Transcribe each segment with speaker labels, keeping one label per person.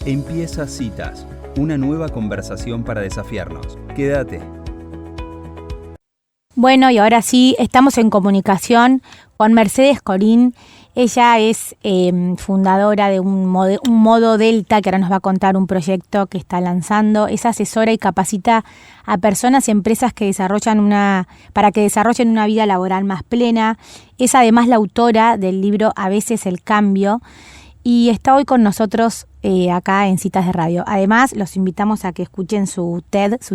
Speaker 1: Empieza Citas, una nueva conversación para desafiarnos. Quédate.
Speaker 2: Bueno, y ahora sí, estamos en comunicación con Mercedes Corín. Ella es fundadora de un modo Delta, que ahora nos va a contar un proyecto que está lanzando. Es asesora y capacita a personas y empresas que para que desarrollen una vida laboral más plena. Es además la autora del libro A veces el cambio y está hoy con nosotros acá en Citas de Radio. Además, los invitamos a que escuchen su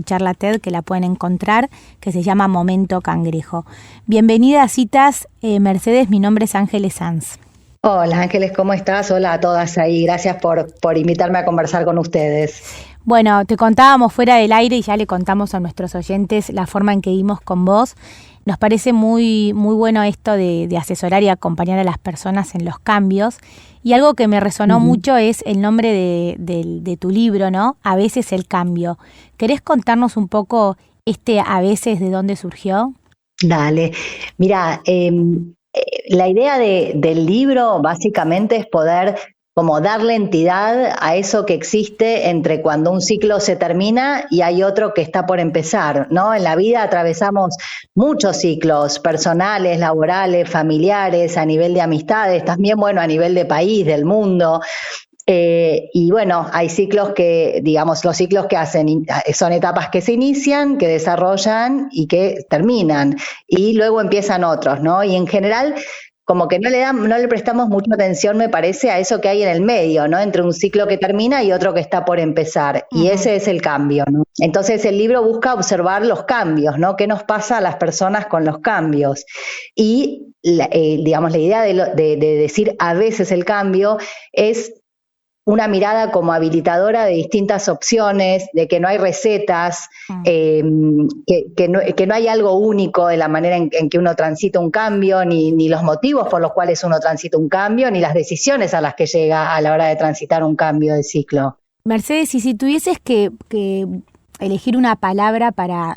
Speaker 2: charla TED, que la pueden encontrar, que se llama Momento Cangrejo. Bienvenida a Citas, Mercedes. Mi nombre es Ángeles Sanz.
Speaker 3: Hola Ángeles, ¿cómo estás? Hola a todas ahí. Gracias por invitarme a conversar con ustedes.
Speaker 2: Bueno, te contábamos fuera del aire y ya le contamos a nuestros oyentes la forma en que dimos con vos. Nos parece muy, muy bueno esto de asesorar y acompañar a las personas en los cambios. Y algo que me resonó mucho es el nombre de tu libro, ¿no? A veces el cambio. ¿Querés contarnos un poco a veces de dónde surgió?
Speaker 3: Dale. Mira, la idea del libro básicamente es poder como darle entidad a eso que existe entre cuando un ciclo se termina y hay otro que está por empezar, ¿no? En la vida atravesamos muchos ciclos personales, laborales, familiares, a nivel de amistades, también, bueno, a nivel de país, del mundo. Y bueno, hay ciclos que, digamos, los ciclos que hacen son etapas que se inician, que desarrollan y que terminan, y luego empiezan otros, ¿no? Y en general, como que no le prestamos mucha atención, me parece, a eso que hay en el medio, ¿no? Entre un ciclo que termina y otro que está por empezar. Y ese es el cambio, ¿no? Entonces el libro busca observar los cambios, ¿no? ¿Qué nos pasa a las personas con los cambios? Y, digamos, la idea de decir a veces el cambio es una mirada como habilitadora de distintas opciones, de que no hay recetas, que no hay algo único de la manera en que uno transita un cambio, ni los motivos por los cuales uno transita un cambio, ni las decisiones a las que llega a la hora de transitar un cambio de ciclo.
Speaker 2: Mercedes, y si tuvieses que elegir una palabra para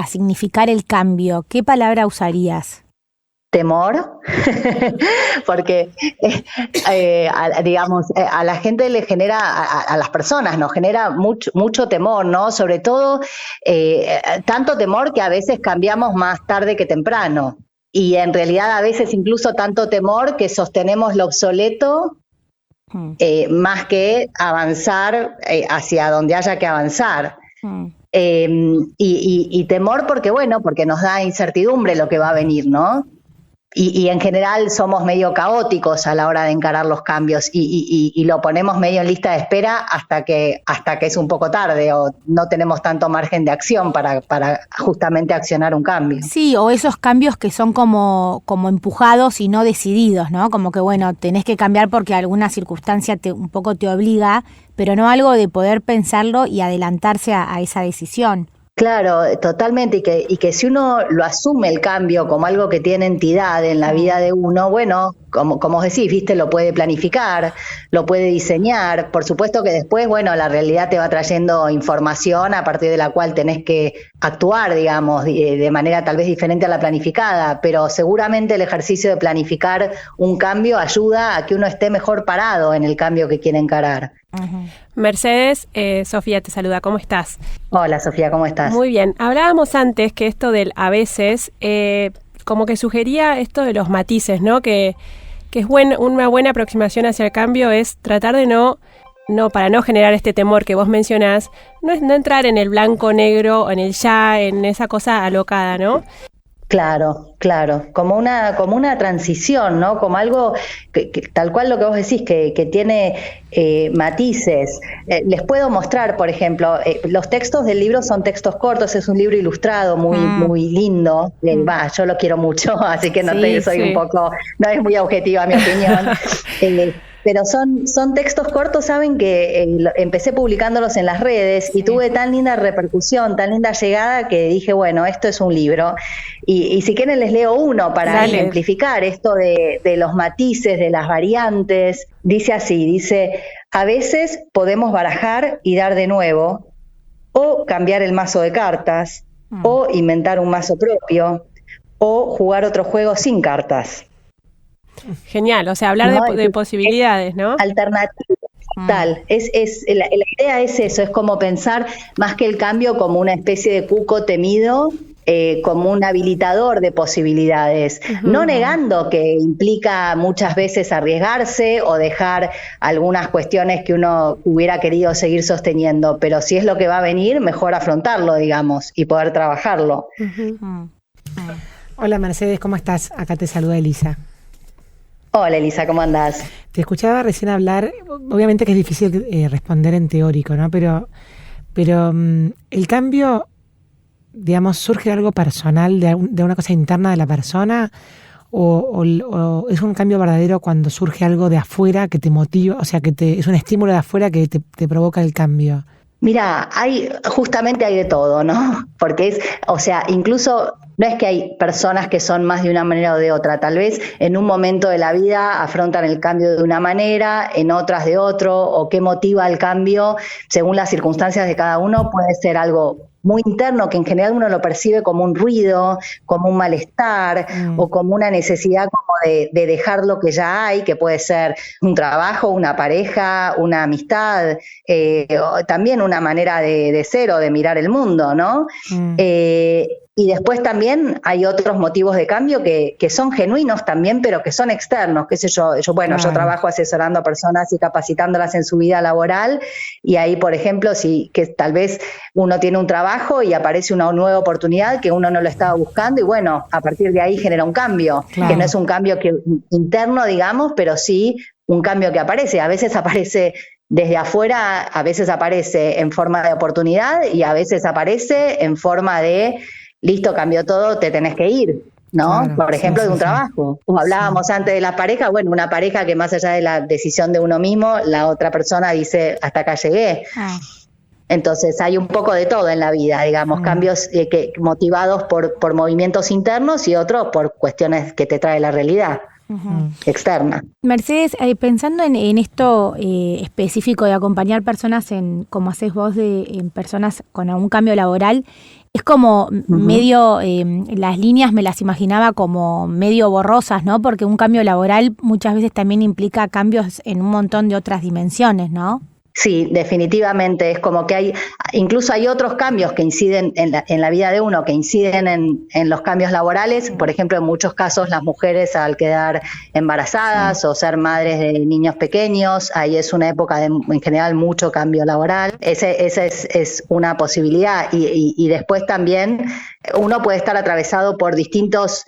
Speaker 2: significar el cambio, ¿qué palabra usarías?
Speaker 3: Temor, porque digamos, a la gente le genera, a las personas nos genera mucho temor, ¿no? Sobre todo tanto temor que a veces cambiamos más tarde que temprano, y en realidad a veces incluso tanto temor que sostenemos lo obsoleto más que avanzar hacia donde haya que avanzar. Y temor porque nos da incertidumbre lo que va a venir, ¿no? Y en general somos medio caóticos a la hora de encarar los cambios y lo ponemos medio en lista de espera hasta que es un poco tarde o no tenemos tanto margen de acción para justamente accionar un cambio.
Speaker 2: Sí, o esos cambios que son como empujados y no decididos, ¿no? Como que, bueno, tenés que cambiar porque alguna circunstancia un poco te obliga, pero no algo de poder pensarlo y adelantarse a esa decisión.
Speaker 3: Claro, totalmente, y que si uno lo asume el cambio como algo que tiene entidad en la vida de uno, bueno, como vos decís, viste, lo puede planificar, lo puede diseñar. Por supuesto que después, bueno, la realidad te va trayendo información a partir de la cual tenés que actuar, digamos, de manera tal vez diferente a la planificada, pero seguramente el ejercicio de planificar un cambio ayuda a que uno esté mejor parado en el cambio que quiere encarar.
Speaker 4: Mercedes, Sofía te saluda, ¿cómo estás?
Speaker 3: Hola Sofía, ¿cómo estás?
Speaker 4: Muy bien, hablábamos antes que esto del a veces, como que sugería esto de los matices, ¿no? Que es una buena aproximación hacia el cambio es tratar de no para no generar este temor que vos mencionás, no entrar en el blanco-negro, en el ya, en esa cosa alocada, ¿no?
Speaker 3: Claro, como una transición, ¿no? Como algo que tal cual lo que vos decís, que tiene matices. Les puedo mostrar, por ejemplo, los textos del libro son textos cortos, es un libro ilustrado muy lindo. Yo lo quiero mucho, así que no es muy objetiva mi opinión. Pero son textos cortos, saben que empecé publicándolos en las redes y tuve tan linda repercusión, tan linda llegada que dije, bueno, esto es un libro. Y si quieren les leo uno para ejemplificar esto de los matices, de las variantes. Dice así, a veces podemos barajar y dar de nuevo, o cambiar el mazo de cartas, o inventar un mazo propio, o jugar otro juego sin cartas.
Speaker 4: Genial, o sea, hablar de posibilidades, ¿no?
Speaker 3: Alternativas. Tal, la idea es eso, es como pensar más que el cambio como una especie de cuco temido, como un habilitador de posibilidades, no negando que implica muchas veces arriesgarse o dejar algunas cuestiones que uno hubiera querido seguir sosteniendo, pero si es lo que va a venir, mejor afrontarlo, digamos, y poder trabajarlo.
Speaker 5: Hola Mercedes, ¿cómo estás? Acá te saluda Elisa.
Speaker 3: Hola Elisa, ¿cómo andás?
Speaker 5: Te escuchaba recién hablar, obviamente que es difícil responder en teórico, ¿no? Pero el cambio, digamos, ¿surge de algo personal, de una cosa interna de la persona? ¿O es un cambio verdadero cuando surge algo de afuera que te motiva, o sea, es un estímulo de afuera que te provoca el cambio?
Speaker 3: Mira, justamente hay de todo, ¿no? Porque incluso no es que hay personas que son más de una manera o de otra, tal vez en un momento de la vida afrontan el cambio de una manera, en otras de otro, o qué motiva el cambio, según las circunstancias de cada uno, puede ser algo muy interno, que en general uno lo percibe como un ruido, como un malestar, o como una necesidad como de dejar lo que ya hay, que puede ser un trabajo, una pareja, una amistad, o también una manera de ser o de mirar el mundo, ¿no? Y después también hay otros motivos de cambio que son genuinos también, pero que son externos, qué sé yo. Yo trabajo asesorando a personas y capacitándolas en su vida laboral, y ahí, por ejemplo, que tal vez uno tiene un trabajo y aparece una nueva oportunidad que uno no lo estaba buscando, y bueno, a partir de ahí genera un cambio, que no es un cambio interno, digamos, pero sí un cambio que aparece. A veces aparece desde afuera, a veces aparece en forma de oportunidad y a veces aparece en forma de listo, cambió todo, te tenés que ir, ¿no? Claro, por ejemplo, de un trabajo. Como hablábamos antes de la pareja, bueno, una pareja que más allá de la decisión de uno mismo, la otra persona dice, hasta acá llegué. Entonces hay un poco de todo en la vida, digamos, cambios motivados por movimientos internos y otros por cuestiones que te trae la realidad. Externa.
Speaker 2: Mercedes, pensando en esto específico de acompañar personas como haces vos, en personas con algún cambio laboral, es como medio, las líneas me las imaginaba como medio borrosas, ¿no? Porque un cambio laboral muchas veces también implica cambios en un montón de otras dimensiones, ¿no?
Speaker 3: Sí, definitivamente, es como que incluso hay otros cambios que inciden en la vida de uno, que inciden en los cambios laborales. Por ejemplo, en muchos casos las mujeres al quedar embarazadas o ser madres de niños pequeños, ahí es una época de, en general, mucho cambio laboral. Esa es una posibilidad, y después también uno puede estar atravesado por distintos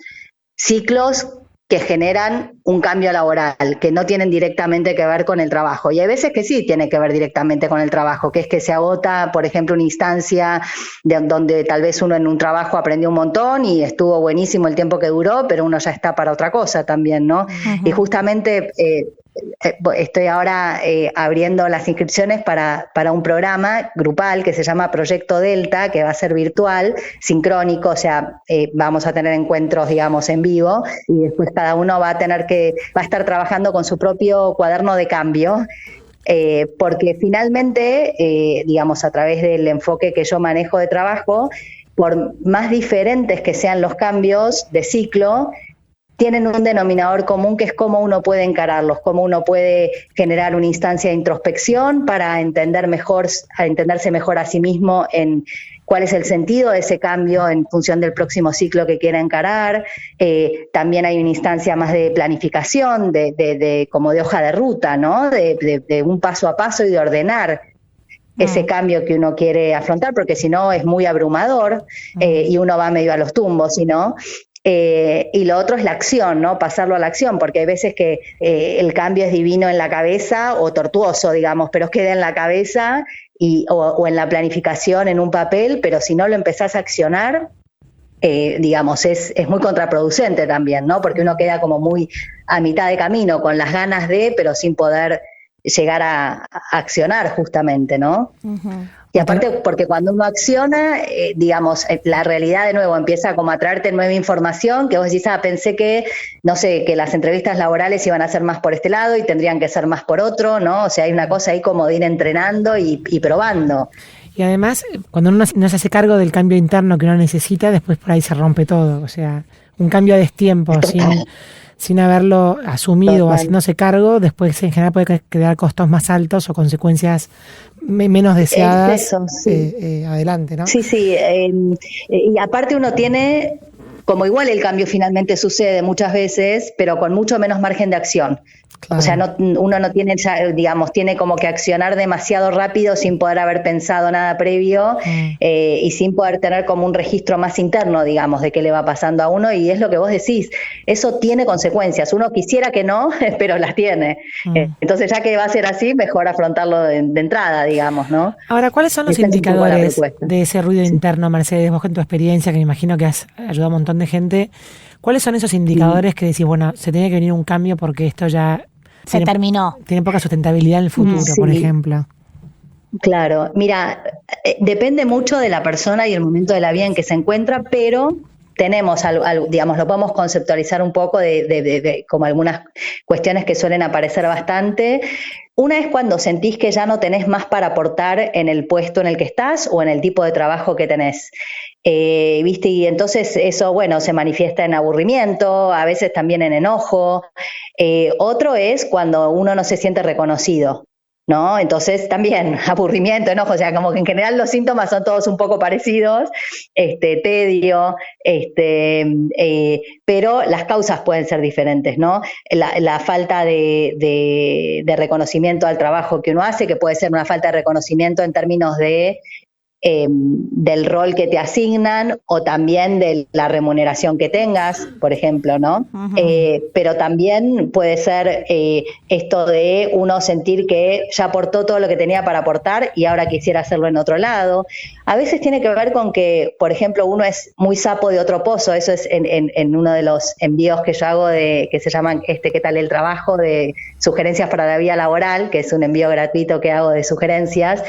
Speaker 3: ciclos que generan un cambio laboral, que no tienen directamente que ver con el trabajo. Y hay veces que sí tiene que ver directamente con el trabajo, que es que se agota, por ejemplo, una instancia donde tal vez uno en un trabajo aprendió un montón y estuvo buenísimo el tiempo que duró, pero uno ya está para otra cosa también, ¿no? Y justamente estoy ahora abriendo las inscripciones para un programa grupal que se llama Proyecto Delta, que va a ser virtual, sincrónico, o sea, vamos a tener encuentros, digamos, en vivo, y después cada uno va a estar trabajando con su propio cuaderno de cambio, porque finalmente, digamos, a través del enfoque que yo manejo de trabajo, por más diferentes que sean los cambios de ciclo, tienen un denominador común, que es cómo uno puede encararlos, cómo uno puede generar una instancia de introspección para entenderse mejor a sí mismo en cuál es el sentido de ese cambio en función del próximo ciclo que quiera encarar. También hay una instancia más de planificación, como de hoja de ruta, ¿no? De un paso a paso y de ordenar ese cambio que uno quiere afrontar, porque si no es muy abrumador y uno va medio a los tumbos, si no. Y lo otro es la acción, ¿no? Pasarlo a la acción, porque hay veces que el cambio es divino en la cabeza o tortuoso, digamos, pero queda en la cabeza o en la planificación, en un papel, pero si no lo empezás a accionar, digamos, es muy contraproducente también, ¿no? Porque uno queda como muy a mitad de camino, con las ganas pero sin poder llegar a accionar justamente, ¿no? Y aparte, porque cuando uno acciona, digamos, la realidad de nuevo empieza como a traerte nueva información, que vos decís, pensé que, no sé, que las entrevistas laborales iban a ser más por este lado y tendrían que ser más por otro, ¿no? O sea, hay una cosa ahí como de ir entrenando y probando.
Speaker 5: Y además, cuando uno no se hace cargo del cambio interno que uno necesita, después por ahí se rompe todo. O sea, un cambio a destiempo, sin haberlo asumido o
Speaker 3: Total.
Speaker 5: haciéndose cargo, después en general puede crear costos más altos o consecuencias menos deseadas
Speaker 3: Es eso, sí.
Speaker 5: adelante, ¿no?
Speaker 3: Sí, sí. Y aparte uno tiene, como igual el cambio finalmente sucede muchas veces, pero con mucho menos margen de acción.
Speaker 5: Claro.
Speaker 3: O sea, uno no tiene, digamos, tiene como que accionar demasiado rápido sin poder haber pensado nada previo y sin poder tener como un registro más interno, digamos, de qué le va pasando a uno. Y es lo que vos decís, eso tiene consecuencias. Uno quisiera que no, pero las tiene. Entonces, ya que va a ser así, mejor afrontarlo de entrada, digamos, ¿no?
Speaker 5: Ahora, ¿cuáles son los
Speaker 3: Esa es un poco la
Speaker 5: indicadores
Speaker 3: propuesta.
Speaker 5: de ese ruido interno, Mercedes? Vos con tu experiencia, que me imagino que has ayudado a un montón de gente, ¿cuáles son esos indicadores que decís, bueno, se tiene que venir un cambio porque esto ya
Speaker 2: terminó?
Speaker 5: Tiene poca sustentabilidad en el futuro, por ejemplo.
Speaker 3: Claro, mira, depende mucho de la persona y el momento de la vida en que se encuentra, pero tenemos, digamos, lo podemos conceptualizar un poco de como algunas cuestiones que suelen aparecer bastante. Una es cuando sentís que ya no tenés más para aportar en el puesto en el que estás o en el tipo de trabajo que tenés. ¿Viste? Y entonces eso, bueno, se manifiesta en aburrimiento, a veces también en enojo. Otro es cuando uno no se siente reconocido, ¿no? Entonces también aburrimiento, enojo, o sea, como que en general los síntomas son todos un poco parecidos, tedio, pero las causas pueden ser diferentes, ¿no? La falta de reconocimiento al trabajo que uno hace, que puede ser una falta de reconocimiento en términos del rol que te asignan o también de la remuneración que tengas, por ejemplo, ¿no? Pero también puede ser esto de uno sentir que ya aportó todo lo que tenía para aportar y ahora quisiera hacerlo en otro lado. A veces tiene que ver con que, por ejemplo, uno es muy sapo de otro pozo. Eso es en uno de los envíos que yo hago que se llaman ¿Qué tal el trabajo? De sugerencias para la vida laboral, que es un envío gratuito que hago de sugerencias.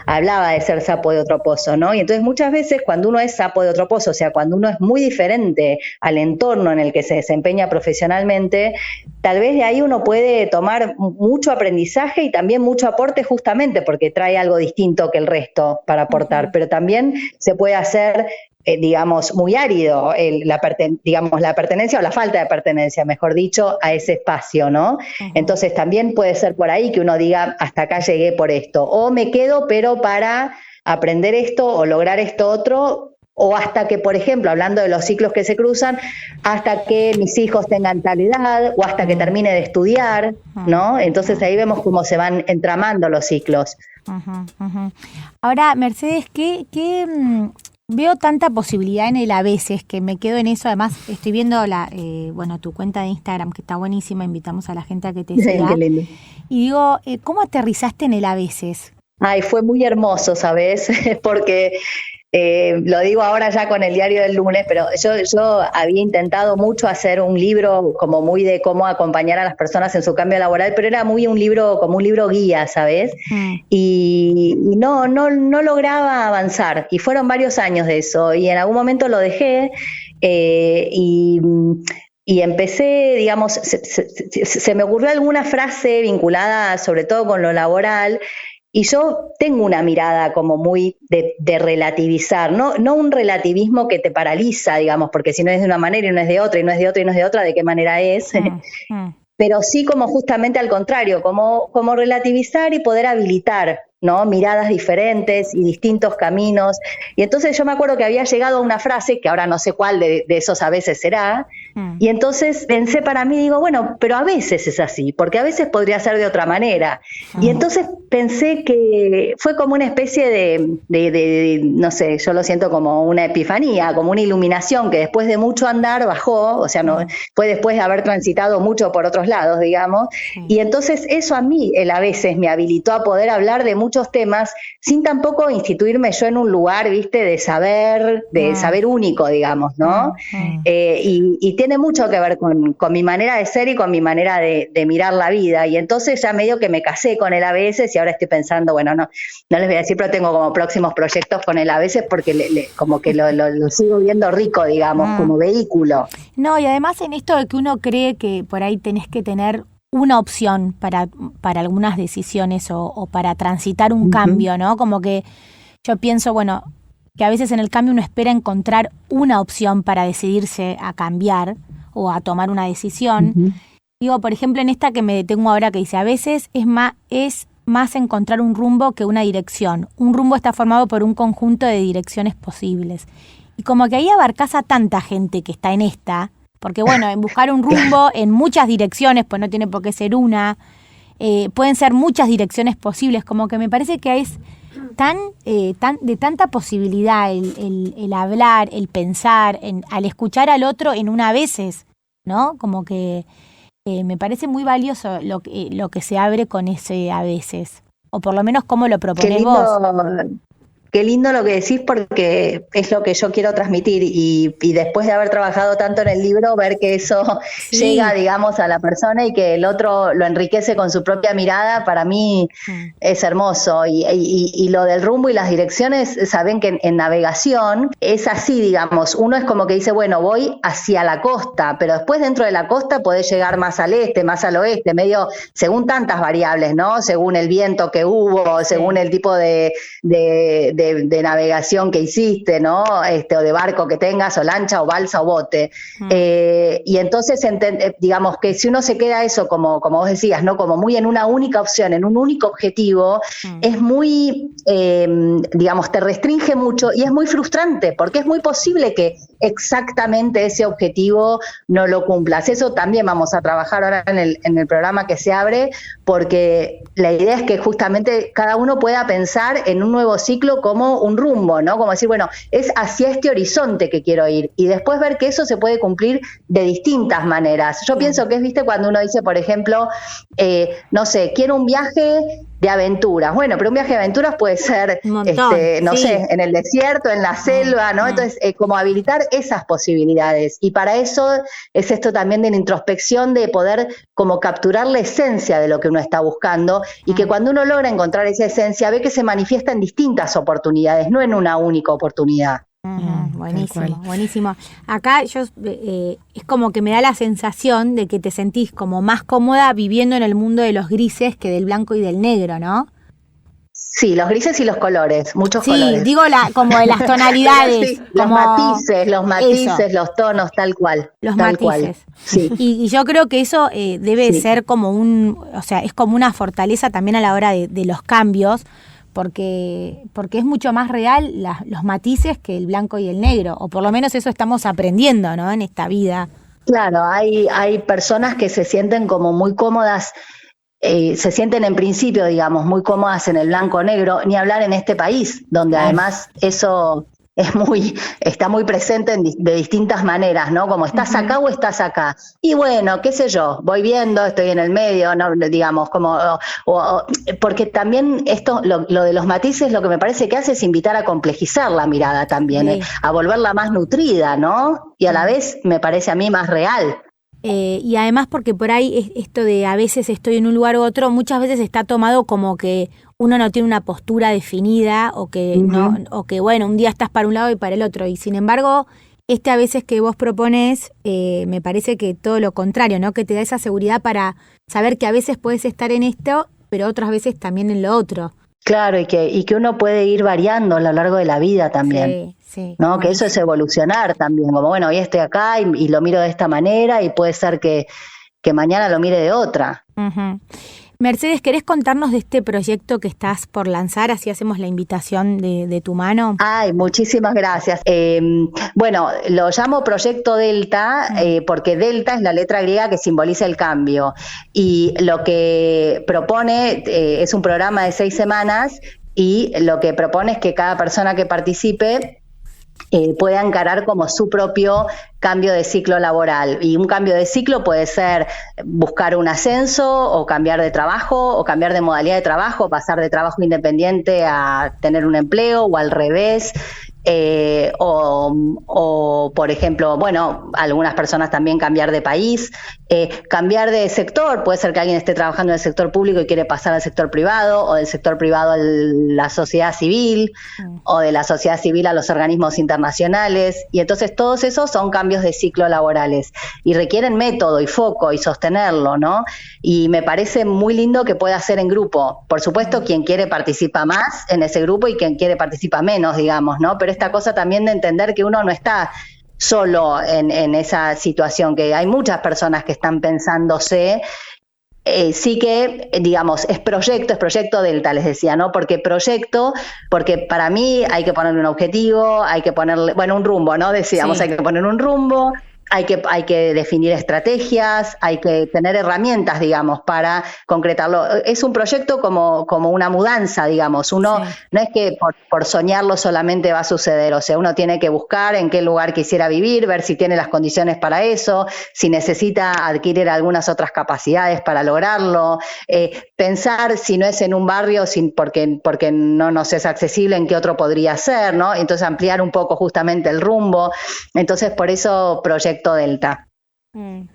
Speaker 3: Hablaba de ser sapo de otro pozo, ¿no? Y entonces muchas veces cuando uno es sapo de otro pozo, o sea, cuando uno es muy diferente al entorno en el que se desempeña profesionalmente, tal vez de ahí uno puede tomar mucho aprendizaje y también mucho aporte justamente porque trae algo distinto que el resto para aportar, pero también se puede hacer digamos, muy árido, la pertenencia o la falta de pertenencia, mejor dicho, a ese espacio, ¿no? Entonces también puede ser por ahí que uno diga, hasta acá llegué por esto, o me quedo pero para aprender esto o lograr esto otro, o hasta que, por ejemplo, hablando de los ciclos que se cruzan, hasta que mis hijos tengan tal edad, o hasta que termine de estudiar, ¿no? Entonces ahí vemos cómo se van entramando los ciclos.
Speaker 2: Ahora, Mercedes, veo tanta posibilidad en el a veces que me quedo en eso. Además, estoy viendo tu cuenta de Instagram, que está buenísima. Invitamos a la gente a que te siga.
Speaker 3: Qué lindo.
Speaker 2: Y digo, ¿cómo aterrizaste en el a veces?
Speaker 3: Ay, fue muy hermoso, ¿sabes? Porque lo digo ahora ya con el diario del lunes, pero yo había intentado mucho hacer un libro como muy de cómo acompañar a las personas en su cambio laboral, pero era muy como un libro guía, ¿sabes? Y no lograba avanzar, y fueron varios años de eso, y en algún momento lo dejé, y empecé, digamos, se me ocurrió alguna frase vinculada sobre todo con lo laboral. Y yo tengo una mirada como muy de relativizar, no un relativismo que te paraliza, digamos, porque si no es de una manera y no es de otra, y no es de otra y no es de otra, ¿de qué manera es? Pero sí como justamente al contrario, como relativizar y poder habilitar, ¿no? Miradas diferentes y distintos caminos. Y entonces yo me acuerdo que había llegado a una frase, que ahora no sé cuál de esos a veces será, y entonces pensé para mí, digo, bueno, pero a veces es así, porque a veces podría ser de otra manera. Y entonces pensé que fue como una especie de, no sé, yo lo siento como una epifanía, como una iluminación que después de mucho andar bajó, o sea, no fue después de haber transitado mucho por otros lados, digamos, y entonces eso a mí, a veces me habilitó a poder hablar de muchos temas sin tampoco instituirme yo en un lugar, viste, de saber único, digamos, ¿no? Y tiene mucho que ver con mi manera de ser y con mi manera de mirar la vida, y entonces ya medio que me casé con el a veces, y ahora estoy pensando, bueno, no les voy a decir, pero tengo como próximos proyectos con el a veces porque como que lo sigo viendo rico, digamos, como vehículo.
Speaker 2: No, y además en esto de que uno cree que por ahí tenés que tener una opción para algunas decisiones o para transitar un cambio, ¿no? Como que yo pienso, bueno, que a veces en el cambio uno espera encontrar una opción para decidirse a cambiar o a tomar una decisión. Digo, por ejemplo, en esta que me detengo ahora que dice, a veces es más encontrar un rumbo que una dirección. Un rumbo está formado por un conjunto de direcciones posibles. Y como que ahí abarcás a tanta gente que está en esta, porque bueno, en buscar un rumbo en muchas direcciones, pues no tiene por qué ser una, pueden ser muchas direcciones posibles, como que me parece que es de tanta posibilidad el hablar, el pensar, al escuchar al otro en una veces, ¿no? Como que me parece muy valioso lo que se abre con ese a veces, o por lo menos cómo lo proponés vos.
Speaker 3: Qué lindo lo que decís, porque es lo que yo quiero transmitir y después de haber trabajado tanto en el libro, ver que eso llega, digamos, a la persona y que el otro lo enriquece con su propia mirada, para mí es hermoso. Y lo del rumbo y las direcciones, saben que en navegación es así, digamos, uno es como que dice, bueno, voy hacia la costa, pero después dentro de la costa podés llegar más al este, más al oeste, medio, según tantas variables, ¿no? Según el viento que hubo, según el tipo de navegación que hiciste, ¿no? O de barco que tengas, o lancha, o balsa, o bote. Y entonces, digamos que si uno se queda eso, como vos decías, ¿no? Como muy en una única opción, en un único objetivo, es muy, digamos, te restringe mucho y es muy frustrante, porque es muy posible que exactamente ese objetivo no lo cumplas. Eso también vamos a trabajar ahora en el programa que se abre, porque la idea es que justamente cada uno pueda pensar en un nuevo ciclo como un rumbo, ¿no? Como decir, bueno, es hacia este horizonte que quiero ir, y después ver que eso se puede cumplir de distintas maneras. Yo pienso que es, viste, cuando uno dice, por ejemplo, no sé, quiero un viaje de aventuras. Bueno, pero un viaje de aventuras puede ser, no sé, en el desierto, en la selva, ¿no? Entonces, como habilitar esas posibilidades. Y para eso es esto también de la introspección, de poder como capturar la esencia de lo que uno está buscando, y que cuando uno logra encontrar esa esencia, ve que se manifiesta en distintas oportunidades, no en una única oportunidad.
Speaker 2: Buenísimo, buenísimo. Acá es como que me da la sensación de que te sentís como más cómoda viviendo en el mundo de los grises que del blanco y del negro, ¿no?
Speaker 3: Sí, los grises y los colores, muchos colores.
Speaker 2: Sí, digo como de las tonalidades.
Speaker 3: Sí,
Speaker 2: como
Speaker 3: los matices, eso. Los tonos, tal cual.
Speaker 2: Los
Speaker 3: tal
Speaker 2: matices.
Speaker 3: Cual. Sí.
Speaker 2: Y yo creo que eso debe ser como o sea, es como una fortaleza también a la hora de los cambios, porque es mucho más real los matices que el blanco y el negro, o por lo menos eso estamos aprendiendo, ¿no? En esta vida.
Speaker 3: Claro, hay personas que se sienten como muy cómodas, se sienten en principio, digamos, muy cómodas en el blanco-negro, ni hablar en este país, donde además eso está muy presente de distintas maneras, ¿no? Como estás acá o estás acá. Y bueno, qué sé yo, voy viendo, estoy en el medio, ¿no? Digamos, porque también esto, lo de los matices, lo que me parece que hace es invitar a complejizar la mirada también, a volverla más nutrida, ¿no? Y a la vez me parece a mí más real.
Speaker 2: Y además porque por ahí esto de a veces estoy en un lugar u otro, muchas veces está tomado como que uno no tiene una postura definida, o que no, o que bueno, un día estás para un lado y para el otro, y sin embargo a veces que vos propones, me parece que todo lo contrario, ¿no? Que te da esa seguridad para saber que a veces puedes estar en esto, pero otras veces también en lo otro.
Speaker 3: Claro, y que uno puede ir variando a lo largo de la vida también. Sí, ¿no? Bueno, que eso es evolucionar también, como bueno, hoy estoy acá y lo miro de esta manera, y puede ser que mañana lo mire de otra.
Speaker 2: Mercedes, ¿querés contarnos de este proyecto que estás por lanzar? Así hacemos la invitación de tu mano.
Speaker 3: Ay, muchísimas gracias. Bueno, lo llamo Proyecto Delta porque Delta es la letra griega que simboliza el cambio. Y lo que propone es un programa de 6 semanas, y lo que propone es que cada persona que participe pueda encarar como su propio cambio de ciclo laboral. Y un cambio de ciclo puede ser buscar un ascenso, o cambiar de trabajo, o cambiar de modalidad de trabajo, pasar de trabajo independiente a tener un empleo, o al revés. O por ejemplo, bueno, algunas personas también cambiar de país, cambiar de sector. Puede ser que alguien esté trabajando en el sector público y quiere pasar al sector privado, o del sector privado a la sociedad civil, o de la sociedad civil a los organismos internacionales. Y entonces todos esos son cambios de ciclo laborales y requieren método y foco y sostenerlo, ¿no? Y me parece muy lindo que pueda ser en grupo. Por supuesto, quien quiere participa más en ese grupo y quien quiere participa menos, digamos, ¿no? Pero esta cosa también de entender que uno no está solo en esa situación, que hay muchas personas que están pensándose. Sí que, digamos, es proyecto Delta, les decía, ¿no? Porque para mí hay que ponerle un objetivo, hay que ponerle, bueno, un rumbo, ¿no? Decíamos, sí. Hay que poner un rumbo, hay que definir estrategias, hay que tener herramientas, digamos, para concretarlo. Es un proyecto como una mudanza, digamos. Uno no es que por soñarlo solamente va a suceder, o sea, uno tiene que buscar en qué lugar quisiera vivir, ver si tiene las condiciones para eso, si necesita adquirir algunas otras capacidades para lograrlo, pensar si no es en un barrio, porque no nos es accesible, en qué otro podría ser, ¿no? Entonces ampliar un poco justamente el rumbo. Entonces, por eso Proyecto Delta.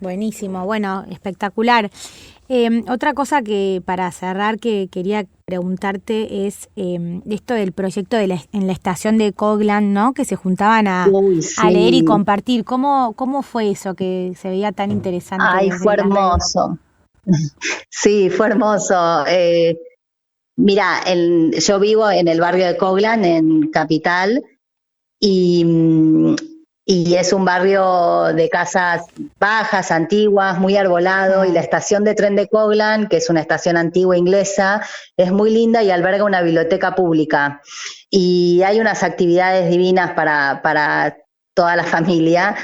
Speaker 2: Buenísimo, bueno, espectacular. Otra cosa que para cerrar que quería preguntarte es esto del proyecto en la estación de Coglan, ¿no? Que se juntaban a leer y compartir. ¿Cómo fue eso que se veía tan interesante?
Speaker 3: Ay, fue hermoso. Sí, fue hermoso. Mira, yo vivo en el barrio de Coglan, en Capital, y es un barrio de casas bajas, antiguas, muy arbolado, y la estación de tren de Coglan, que es una estación antigua inglesa, es muy linda y alberga una biblioteca pública. Y hay unas actividades divinas para toda la familia,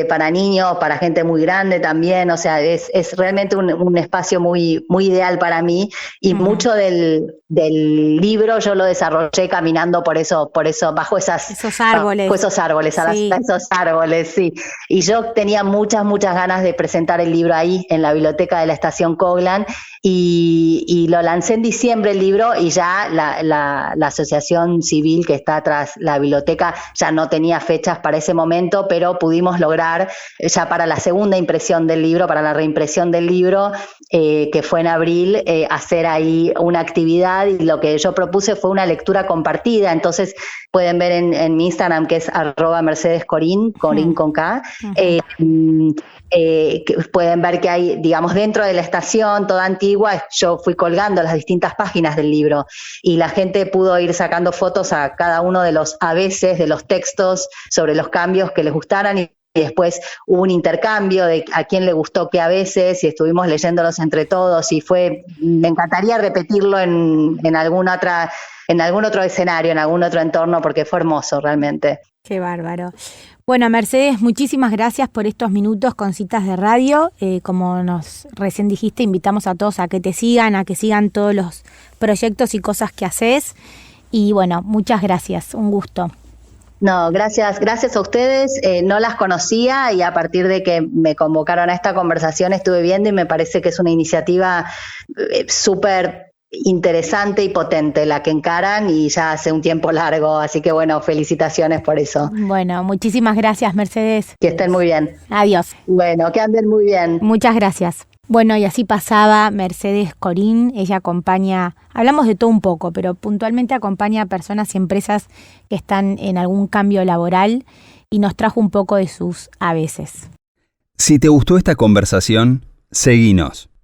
Speaker 3: para niños, para gente muy grande también, o sea, es realmente un espacio muy, muy ideal para mí, y mucho del libro yo lo desarrollé caminando por eso, bajo esos árboles. Esos árboles, sí. Y yo tenía muchas ganas de presentar el libro ahí, en la biblioteca de la estación Coglan, y lo lancé en diciembre el libro, y ya la asociación civil que está tras la biblioteca ya no tenía fechas para ese momento, pero pudimos lograr ya para la segunda impresión del libro, para la reimpresión del libro, que fue en abril, hacer ahí una actividad, y lo que yo propuse fue una lectura compartida. Entonces pueden ver en mi Instagram, que es @mercedescorin, Corin con K, pueden ver que hay, digamos, dentro de la estación toda antigua, yo fui colgando las distintas páginas del libro, y la gente pudo ir sacando fotos a cada uno de los a veces, de los textos, sobre los cambios que les gustaran, y después hubo un intercambio de a quién le gustó qué a veces, y estuvimos leyéndolos entre todos, y me encantaría repetirlo en algún otro escenario, en algún otro entorno, porque fue hermoso realmente.
Speaker 2: Qué bárbaro. Bueno, Mercedes, muchísimas gracias por estos minutos con Citas de Radio. Como nos recién dijiste, invitamos a todos a que te sigan, a que sigan todos los proyectos y cosas que haces. Y bueno, muchas gracias, un gusto.
Speaker 3: No, gracias a ustedes. No las conocía, y a partir de que me convocaron a esta conversación estuve viendo, y me parece que es una iniciativa súper interesante y potente la que encaran, y ya hace un tiempo largo, así que bueno, felicitaciones por eso.
Speaker 2: Bueno, muchísimas gracias, Mercedes.
Speaker 3: Que estén muy bien.
Speaker 2: Adiós.
Speaker 3: Bueno, que anden muy bien.
Speaker 2: Muchas gracias. Bueno, y así pasaba Mercedes Corin. Ella acompaña, hablamos de todo un poco, pero puntualmente acompaña a personas y empresas que están en algún cambio laboral, y nos trajo un poco de sus a veces.
Speaker 1: Si te gustó esta conversación, seguinos.